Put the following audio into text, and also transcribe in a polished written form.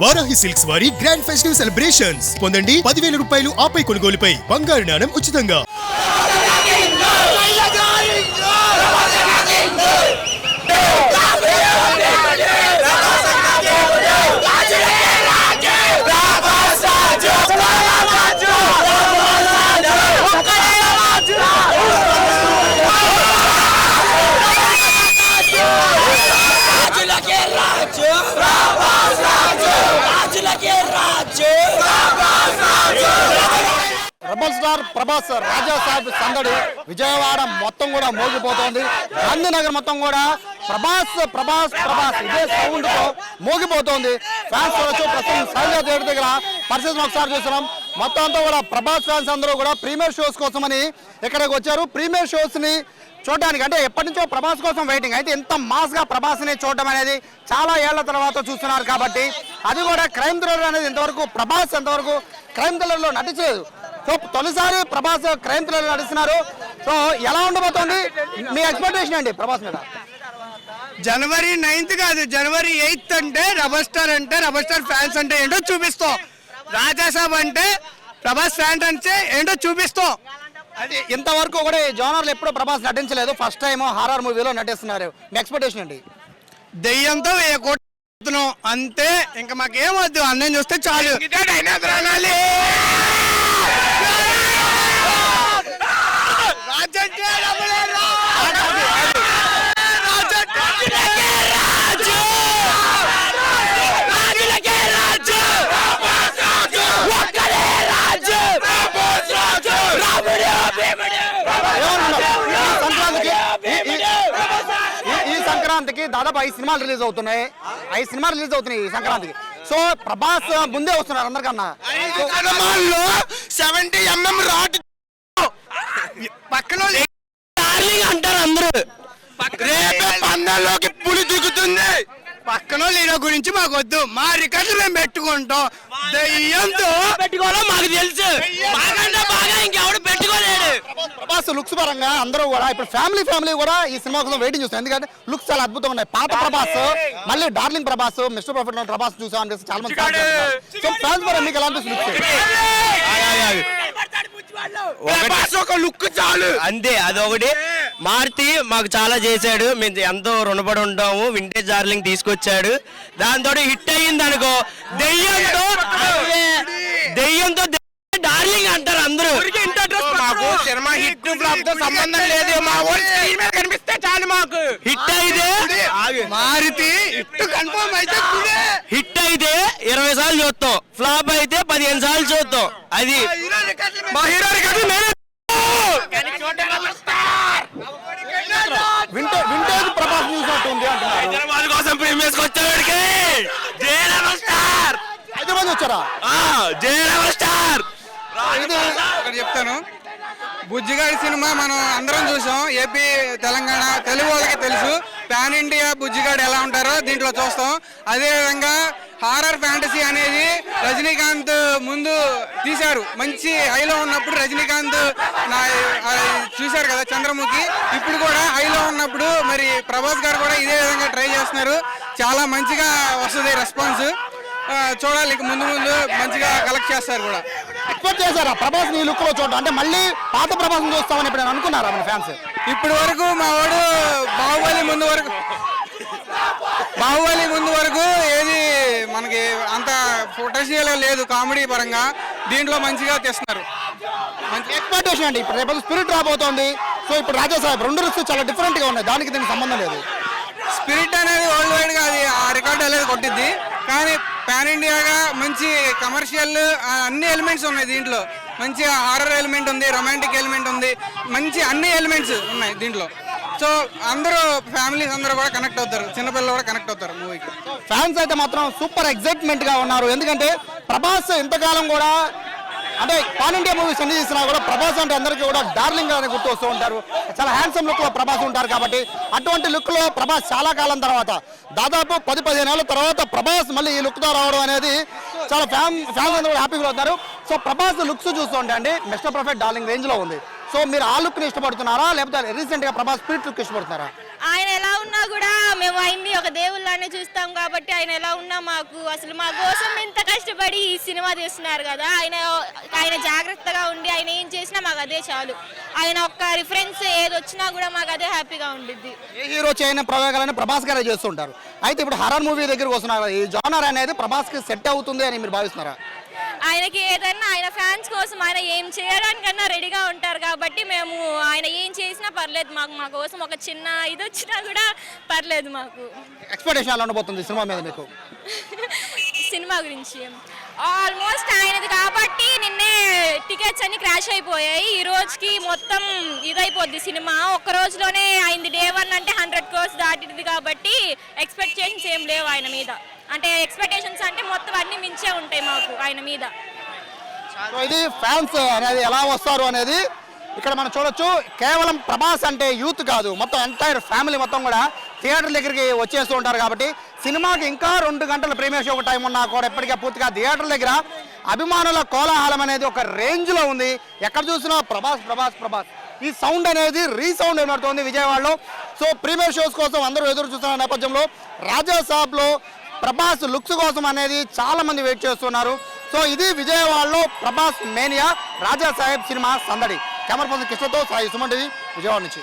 Varahi silks వారి grand festive celebrations పొందండి 10,000 రూపాయలు ఆపై కొనుగోలుపై బంగారు నాణెం ఉచితంగా. రెబల్ స్టార్ ప్రభాస్ రాజా సాబ్ సందడి విజయవాడ మొత్తం కూడా మోగిపోతోంది. గాంధీనగర్ మొత్తం కూడా ప్రభాస్ ప్రభాస్ ప్రభాస్ ఇదే సౌండ్ తో మోగిపోతోంది. ఫ్యాన్స్ చూడొచ్చు. ప్రస్తుతం సైజా థియేటర్ దగ్గర పరిస్థితిని ఒకసారి చూస్తున్నాం. మొత్తం అంతా కూడా ప్రభాస్ ఫ్యాన్స్ అందరూ కూడా ప్రీమియర్ షోస్ కోసమని ఇక్కడికి వచ్చారు. ప్రీమియర్ షోస్ ని చూడడానికి, అంటే ఎప్పటి నుంచో ప్రభాస్ కోసం వెయిటింగ్. అయితే ఎంత మాస్ గా ప్రభాస్ ని చూడడం అనేది చాలా ఏళ్ల తర్వాత చూస్తున్నారు కాబట్టి, అది కూడా క్రైమ్ థ్రిల్లర్ అనేది ఇంతవరకు ప్రభాస్ ఎంతవరకు క్రైమ్ థ్రిల్లర్ లో నటించలేదు. సో తొలిసారి ప్రభాస్ క్రైమ్ థ్రిల్లర్ నటిస్తున్నారు. సో ఎలా ఉండబోతోంది మీ ఎక్స్పెక్టేషన్ అండి ప్రభాస్ మీద? జనవరి 9th కాదు, జనవరి 8th అంటే రెబల్ స్టార్ ఫ్యాన్స్ అంటే ఏంటో చూపిస్తాం. రాజాసాబ్ అంటే ప్రభాస్ ఫ్యాన్స్ అంటే ఏంటో చూపిస్తాం. అది ఇంతవరకు కూడా ఈ జోనర్లు ఎప్పుడూ ప్రభాస్ నటించలేదు. ఫస్ట్ టైం హారర్ మూవీలో నటిస్తున్నారు. మీ ఎక్స్పెక్టేషన్ అండి? దెయ్యంతో అంతే, ఇంకా మాకేం వద్దు. అన్నయ్య చూస్తే చాలు. ఈ సంక్రాంతికి దాదాపు 5 సినిమాలు రిలీజ్ అవుతున్నాయి. 5 సినిమాలు రిలీజ్ అవుతున్నాయి ఈ సంక్రాంతికి. సో ప్రభాస్ ముందే వస్తున్నారు అందరికన్నా. 70mm రాడ్ పక్కన అంటారు అందరూ. పందాల్లోకి పులి దిగుతుంది. పక్కన లీడో గురించి మాకు వద్దు. మా రికార్డులు మేము పెట్టుకుంటాం. దయ్యంతో పెట్టుకోవాలో మాకు తెలుసు. బాగా ఇంకెవడు పెట్టుకోలేడు. ప్రభాస్ లుక్స్ పరంగా అందరూ కూడా ఇప్పుడు ఫ్యామిలీ కూడా ఈ సినిమా కోసం వెయిటింగ్ చూస్తారు. ఎందుకంటే లుక్స్ చాలా అద్భుతంగా ఉన్నాయి. పాత ప్రభాస్ మళ్ళీ darling Prabhas, mister perfect Prabhas చూసాం అనిపిస్తే చాలా మంది ఫ్యాన్స్ పరంగా మీకు ఎలా అనిపిస్తుంది? ఒక లుక్ చాలు అంతే. అదొకటి మారుతి మాకు చాలా చేశాడు. మేము ఎంతో రుణపడి ఉంటాము. వింటేజ్ డార్లింగ్ తీసుకొచ్చాడు. దాంతో హిట్ అయ్యింది అనుకో. దెయ్యంతో డార్లింగ్ అంటారు అందరూ. మాకు సినిమా హిట్ ఫ్లాప్ తో సంబంధం లేదు. మా కనిపిస్తే చాలు మాకు. హిట్ అయితే మారుతి కన్ఫర్మ్ అయితే హిట్ అయితే 20 సార్లు చూస్తాం. ఫ్లాప్ అయితే 15 సార్లు చూస్తాం. అది మా హీరో వింటేజ్ ప్రభాస్ చూసినట్టుంది అంటున్నారు. హైదరాబాద్ కోసం ప్రీమియర్స్ వచ్చేవాడికి జయరామ స్టార్. హైదరాబాద్ వచ్చారా? జయరామ స్టార్. ఒకటి చెప్తాను. బుజ్జిగాడి సినిమా మనం అందరం చూసాం. ఏపీ, తెలంగాణ తెలుగు వాళ్ళకి తెలుసు పాన్ ఇండియా బుజ్జిగాడు ఎలా ఉంటారో దీంట్లో చూస్తాం. అదేవిధంగా హారర్ ఫ్యాంటసీ అనేది రజనీకాంత్ ముందు తీశారు. మంచి హైలో ఉన్నప్పుడు రజనీకాంత్ చూశారు కదా చంద్రముఖి. ఇప్పుడు కూడా హైలో ఉన్నప్పుడు మరి ప్రభాస్ గారు కూడా ఇదే విధంగా ట్రై చేస్తున్నారు. చాలా మంచిగా వస్తుంది రెస్పాన్స్. చూడాలి, ముందు మంచిగా కలెక్ట్ చేస్తారు కూడా. ఎక్స్పెక్ట్ చేశారా ప్రభాస్ ఈ లుక్ లో చూడడం? అంటే మళ్ళీ పాత ప్రభాస్ చూస్తామని ఇప్పుడు అనుకున్నారా మన ఫ్యాన్స్? ఇప్పటి వరకు మా వాడు బాహుబలి ముందు వరకు ఏది మనకి అంత పొటెన్షియల్ లేదు కామెడీ పరంగా. దీంట్లో మంచిగా తెస్తున్నారు. మంచి ఎక్స్పెక్టేషన్ అండి. ఇప్పుడు రేపు స్పిరిట్ రాబోతోంది. సో ఇప్పుడు రాజా సాహెబ్ 2 లుక్స్ చాలా డిఫరెంట్ గా ఉన్నాయి. దానికి దీనికి సంబంధం లేదు. స్పిరిట్ అనేది వరల్డ్ వైడ్ గా అది ఆ రికార్డ్ అనేది కొట్టిద్ది. కానీ పాన్ ఇండియాగా మంచి కమర్షియల్ అన్ని ఎలిమెంట్స్ ఉన్నాయి దీంట్లో. మంచి హారర్ ఎలిమెంట్ ఉంది, రొమాంటిక్ ఎలిమెంట్ ఉంది, మంచి అన్ని ఎలిమెంట్స్ ఉన్నాయి దీంట్లో. సో అందరూ ఫ్యామిలీస్ అందరూ కూడా కనెక్ట్ అవుతారు. చిన్నపిల్లలు కూడా కనెక్ట్ అవుతారు మూవీకి. ఫ్యాన్స్ అయితే మాత్రం సూపర్ ఎక్సైట్మెంట్ గా ఉన్నారు. ఎందుకంటే ప్రభాస్ ఇంతకాలం కూడా అంటే పాన్ ఇండియా మూవీస్ అన్ని చేసినా కూడా ప్రభాస్ అంటే అందరికీ కూడా డార్లింగ్ అని గుర్తు వస్తూ ఉంటారు. చాలా హ్యాండ్సమ్ లుక్ లో ప్రభాస్ ఉంటారు కాబట్టి అటువంటి లుక్ లో ప్రభాస్ చాలా కాలం తర్వాత దాదాపు 10-15 ఏళ్ల తర్వాత ప్రభాస్ మళ్ళీ ఈ లుక్ తో రావడం అనేది చాలా ఫ్యాన్స్ అందరూ కూడా హ్యాపీగా అవుతారు. సో ప్రభాస్ లుక్స్ చూస్తుంటే అండి మిస్టర్ పర్ఫెక్ట్ డార్లింగ్ రేంజ్ లో ఉంది. సో మీరు ఆ లుక్ ని ఇష్టపడుతున్నారా లేకపోతే రీసెంట్ గా ప్రభాస్ స్పిరిట్ లుక్ ఇష్టపడుతున్నారా? ఆయన ఎలా ఉన్నా కూడా మేము ఆయన్ని ఒక దేవుళ్ళనే చూస్తాం కాబట్టి ఆయన ఎలా ఉన్నా మాకు అసలు మా కోసం ఇంత కష్టపడి ఈ సినిమా తీస్తున్నారు కదా, ఆయన జాగ్రత్తగా ఉండి ఆయన ఏం చేసినా మాకు అదే చాలు. ఆయన ఒక్క రిఫరెన్స్ ఏది వచ్చినా కూడా మాకు అదే హ్యాపీగా ఉండిద్ది. ఏ హీరో చేయని ప్రయోగాలని ప్రభాస్ గారే చేస్తుంటారు. అయితే ఇప్పుడు హర్రర్ మూవీ దగ్గరికి వస్తున్నారు. ఈ జానర్ అనేది ప్రభాస్కి సెట్ అవుతుంది అని మీరు భావిస్తున్నారా? ఆయనకి ఏదైనా ఆయన ఫ్యాన్స్ కోసం ఆయన ఏం చేయడానికన్నా రెడీగా ఉంటారు కాబట్టి మేము ఆయన ఏం చేసినా పర్లేదు, మాకు మా కోసం ఒక చిన్న ఇది వచ్చినా కూడా పర్లేదు మాకు. ఎక్స్పెక్టేషన్ ఎలా ఉండబోతుంది సినిమా మీద మీకు? సినిమా గురించి ఆల్మోస్ట్ ఆయనది కాబట్టి నిన్నే టికెట్స్ అన్ని క్రాష్ అయిపోయాయి. ఈ రోజుకి మొత్తం ఇదైపోద్ది సినిమా. ఒక్క రోజులోనే అయింది. డే 1 అంటే 100 crores దాటింది కాబట్టి ఎక్స్పెక్టేషన్స్ ఏం లేవు ఆయన మీద. అంటే ఎక్స్పెక్టేషన్స్ అంటే మొత్తం అన్ని మించే ఉంటాయి మాకు ఆయన మీద. సో ఇది ఫ్యాన్స్ అనేది ఎలా వస్తారు అనేది ఇక్కడ మనం చూడొచ్చు. కేవలం ప్రభాస్ అంటే యూత్ కాదు, మొత్తం ఎంటైర్ ఫ్యామిలీ మొత్తం కూడా థియేటర్ దగ్గరికి వచ్చేస్తూ ఉంటారు. కాబట్టి సినిమాకి ఇంకా 2 గంటల ప్రీమియర్ షో టైం ఉన్నా కూడా ఎప్పటికే పూర్తిగా థియేటర్ దగ్గర అభిమానుల కోలాహలం అనేది ఒక రేంజ్లో ఉంది. ఎక్కడ చూసినా ప్రభాస్ ప్రభాస్ ప్రభాస్ ఈ సౌండ్ అనేది రీసౌండ్ వినబడుతోంది విజయవాడలో. సో ప్రీమియర్ షోస్ కోసం అందరూ ఎదురు చూస్తున్న నేపథ్యంలో రాజా సాబ్లో ప్రభాస్ లుక్స్ కోసం అనేది చాలా మంది వెయిట్ చేస్తున్నారు. సో ఇది విజయవాడలో ప్రభాస్ మేనియా రాజా సాహెబ్ సినిమా సందడి. కెమెరా పర్సన్ కృష్ణతో సాయి సుమన్ టీవీ విజయవాడ నుంచి.